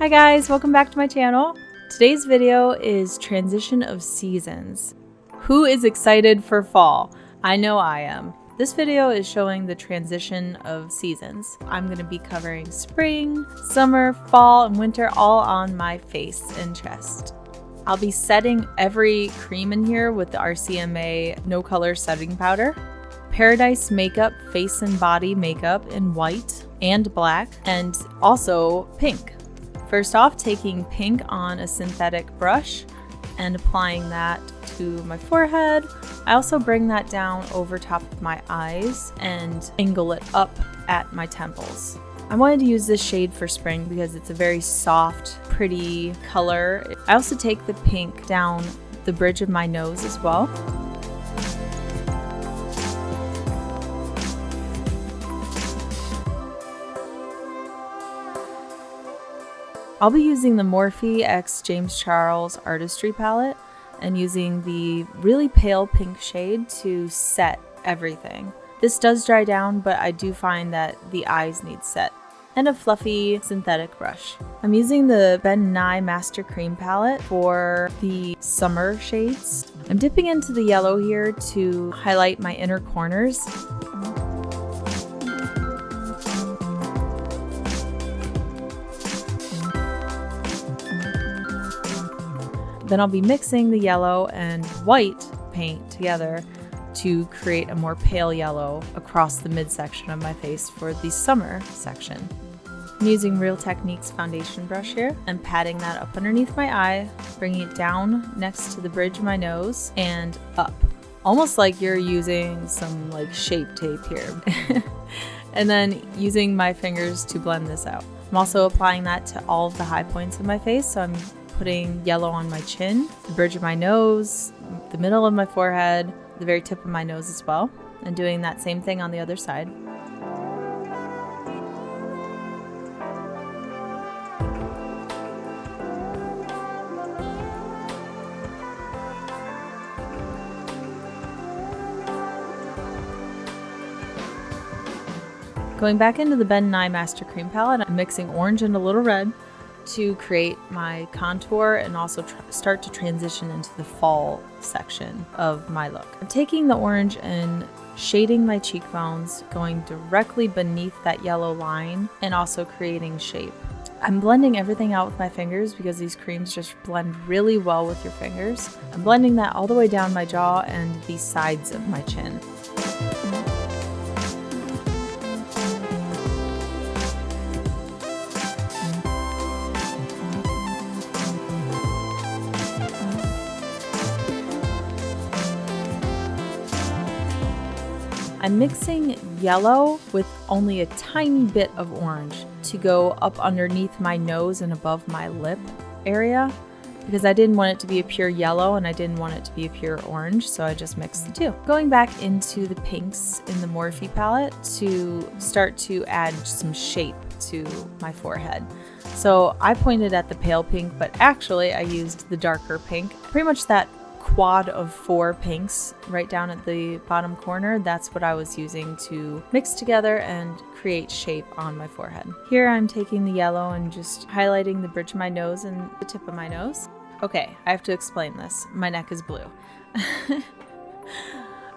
Hi guys, welcome back to my channel. Today's video is transition of seasons. Who is excited for fall? I know I am. This video is showing the transition of seasons. I'm going to be covering spring, summer, fall, and winter all on my face and chest. I'll be setting every cream in here with the RCMA No Color Setting Powder, Paradise Makeup Face and Body Makeup in white and black, and also pink. First off, taking pink on a synthetic brush and applying that to my forehead. I also bring that down over top of my eyes and angle it up at my temples. I wanted to use this shade for spring because it's a very soft, pretty color. I also take the pink down the bridge of my nose as well. I'll be using the MorpheXJames Artistry palette and using the really pale pink shade to set everything. This does dry down, but I do find that the eyes need set. And a fluffy synthetic brush. I'm using the Ben Nye Master Cream palette for the summer shades. I'm dipping into the yellow here to highlight my inner corners. Then I'll be mixing the yellow and white paint together to create a more pale yellow across the midsection of my face for the summer section. I'm using Real Techniques foundation brush here and patting that up underneath my eye, bringing it down next to the bridge of my nose and up. Almost like you're using some like shape tape here. And then using my fingers to blend this out. I'm also applying that to all of the high points of my face, so I'm putting yellow on my chin, the bridge of my nose, the middle of my forehead, the very tip of my nose as well, and doing that same thing on the other side. Going back into the Ben Nye Master Cream palette, I'm mixing orange and a little red to create my contour and also start to transition into the fall section of my look. I'm taking the orange and shading my cheekbones, going directly beneath that yellow line and also creating shape. I'm blending everything out with my fingers because these creams just blend really well with your fingers. I'm blending that all the way down my jaw and the sides of my chin. I'm mixing yellow with only a tiny bit of orange to go up underneath my nose and above my lip area because I didn't want it to be a pure yellow and I didn't want it to be a pure orange, so I just mixed the two. Going back into the pinks in the Morphe palette to start to add some shape to my forehead. So I pointed at the pale pink, but actually I used the darker pink, pretty much that quad of 4 pinks right down at the bottom corner. That's what I was using to mix together and create shape on my forehead. Here I'm taking the yellow and just highlighting the bridge of my nose and the tip of my nose. Okay, I have to explain this. My neck is blue.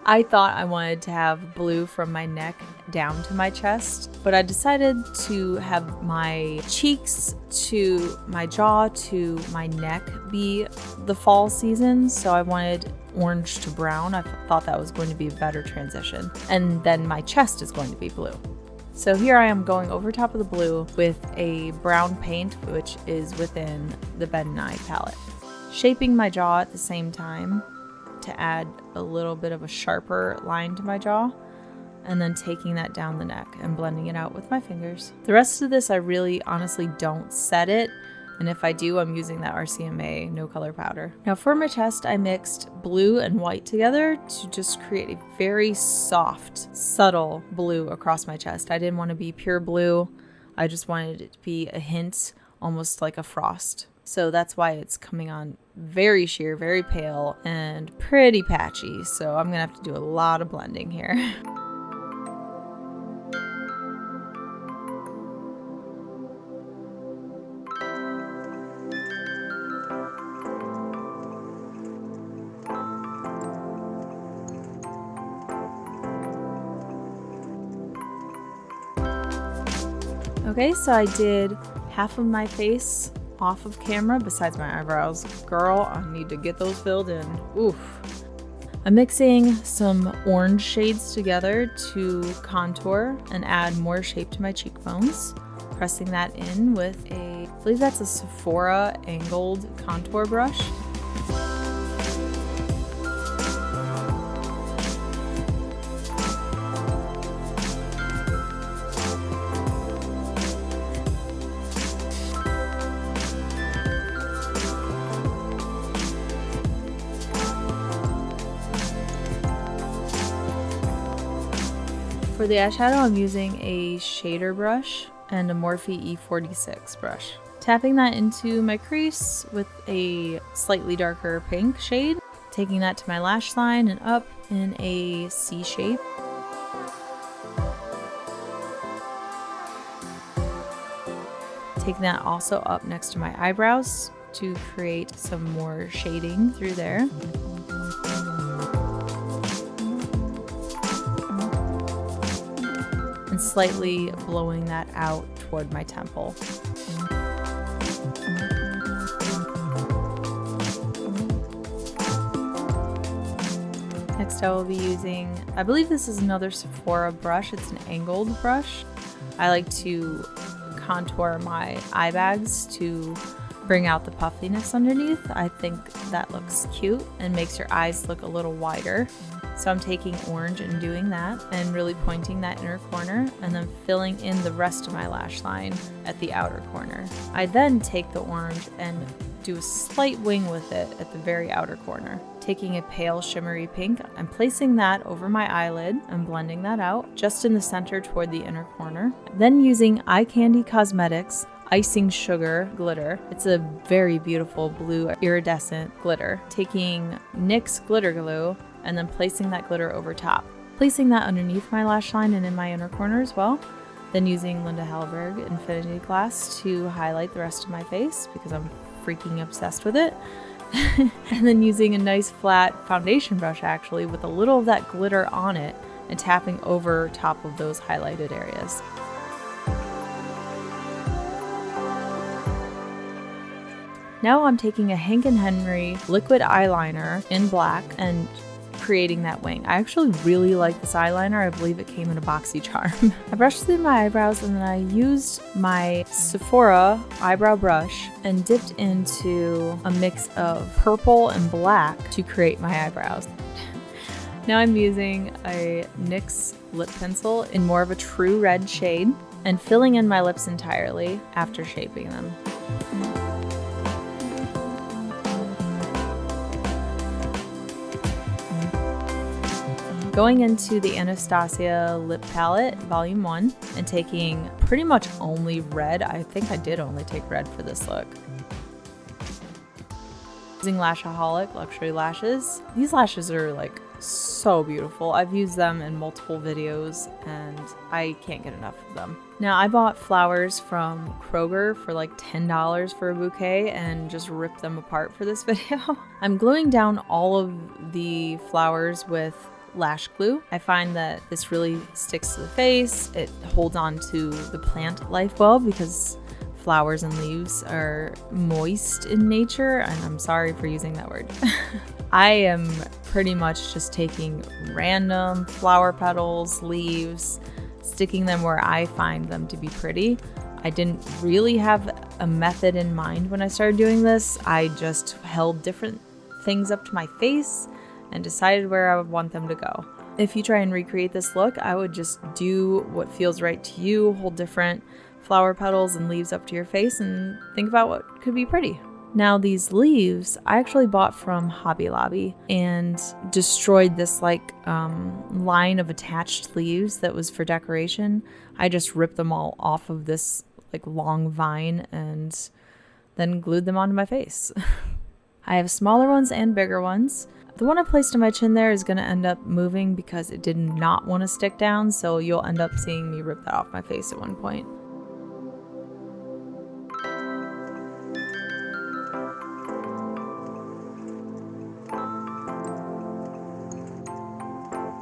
I thought I wanted to have blue from my neck down to my chest, but I decided to have my cheeks to my jaw to my neck be the fall season, so I wanted orange to brown. I thought that was going to be a better transition. And then my chest is going to be blue. So here I am going over top of the blue with a brown paint, which is within the Ben Nye palette. Shaping my jaw at the same time to add a little bit of a sharper line to my jaw, and then taking that down the neck and blending it out with my fingers. The rest of this I really honestly don't set it, and if I do, I'm using that RCMA No Color powder. Now for my chest, I mixed blue and white together to just create a very soft, subtle blue across my chest. I didn't want to be pure blue. I just wanted it to be a hint, almost like a frost. So that's why it's coming on very sheer, very pale, and pretty patchy. So I'm gonna have to do a lot of blending here. Okay, so I did half of my face off of camera besides my eyebrows. Girl, I need to get those filled in. Oof. I'm mixing some orange shades together to contour and add more shape to my cheekbones. Pressing that in with I believe that's a Sephora angled contour brush. For the eyeshadow, I'm using a shader brush and a Morphe E46 brush. Tapping that into my crease with a slightly darker pink shade, taking that to my lash line and up in a C shape. Taking that also up next to my eyebrows to create some more shading through there. And slightly blowing that out toward my temple. Next I will be using, I believe this is another Sephora brush. It's an angled brush. I like to contour my eye bags to bring out the puffiness underneath. I think that looks cute and makes your eyes look a little wider. So I'm taking orange and doing that and really pointing that inner corner and then filling in the rest of my lash line at the outer corner. I then take the orange and do a slight wing with it at the very outer corner. Taking a pale shimmery pink, I'm placing that over my eyelid and blending that out just in the center toward the inner corner. Then using Eye Candy Cosmetics Icing Sugar Glitter. It's a very beautiful blue iridescent glitter. Taking NYX Glitter Glue and then placing that glitter over top. Placing that underneath my lash line and in my inner corner as well. Then using Hallberg Infinity Glass to highlight the rest of my face because I'm freaking obsessed with it. And then using a nice flat foundation brush actually with a little of that glitter on it and tapping over top of those highlighted areas. Now I'm taking a Hank & Henry liquid eyeliner in black and creating that wing. I actually really like this eyeliner. I believe it came in a boxy charm. I brushed through my eyebrows and then I used my Sephora eyebrow brush and dipped into a mix of purple and black to create my eyebrows. Now I'm using a NYX Lip Pencil in more of a true red shade and filling in my lips entirely after shaping them. Going into the Anastasia Lip Palette, Volume 1, and taking pretty much only red. I think I did only take red for this look. Using Lashaholic Luxury Lashes. These lashes are like so beautiful. I've used them in multiple videos and I can't get enough of them. Now I bought flowers from Kroger for like $10 for a bouquet and just ripped them apart for this video. I'm gluing down all of the flowers with Lash Glue. I find that this really sticks to the face. It holds on to the plant life well because flowers and leaves are moist in nature, and I'm sorry for using that word. I am pretty much just taking random flower petals, leaves, sticking them where I find them to be pretty. I didn't really have a method in mind when I started doing this. I just held different things up to my face and decided where I would want them to go. If you try and recreate this look, I would just do what feels right to you, hold different flower petals and leaves up to your face and think about what could be pretty. Now these leaves, I actually bought from Hobby Lobby and destroyed this line of attached leaves that was for decoration. I just ripped them all off of this long vine and then glued them onto my face. I have smaller ones and bigger ones. The one I placed on my chin there is going to end up moving because it did not want to stick down, so you'll end up seeing me rip that off my face at one point.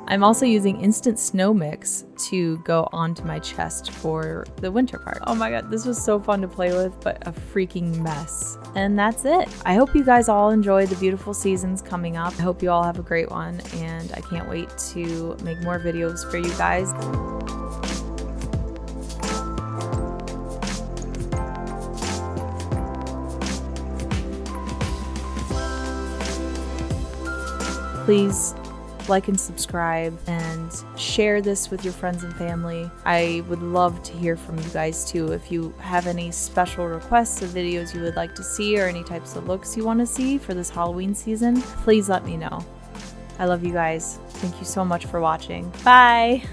I'm also using instant snow mix to go onto my chest for the winter part. Oh my god, this was so fun to play with, but a freaking mess. And that's it. I hope you guys all enjoy the beautiful seasons coming up. I hope you all have a great one, and I can't wait to make more videos for you guys. Please like and subscribe and share this with your friends and family. I would love to hear from you guys too. If you have any special requests of videos you would like to see or any types of looks you want to see for this Halloween season, please let me know. I love you guys. Thank you so much for watching. Bye!